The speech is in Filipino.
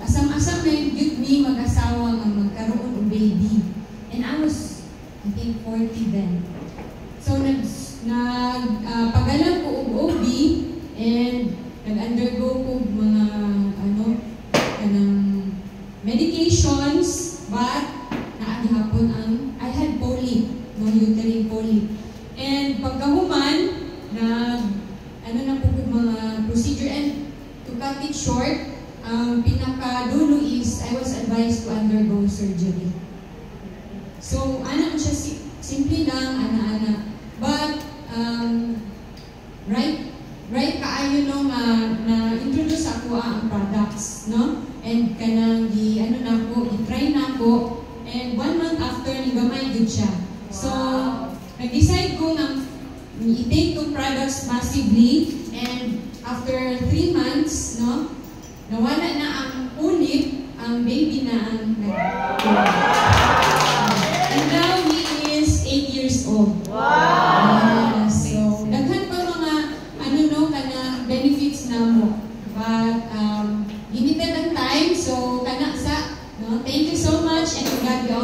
asam-asam na yung youth me mag-asawa nga magkaroon ng baby. And I was, I think, 40 then. So, pagalang ko og OB and nag-undergo ko mga, medications, but naagihapon I had polyp, uterine polyp. And pagkahuman, na po mga procedure, and to cut it short, pinakadulo is I was advised to undergo surgery. So, anak siya, simple lang, ana-ana. But, right kaayo no na-introduce ako ang products, no? And kanang i-try na ko. And 1 month after, nigamay good siya. So, nag-decide ko na i-take two products massively. And after 3 months, no? Nawala na ang ulit, ang baby na ang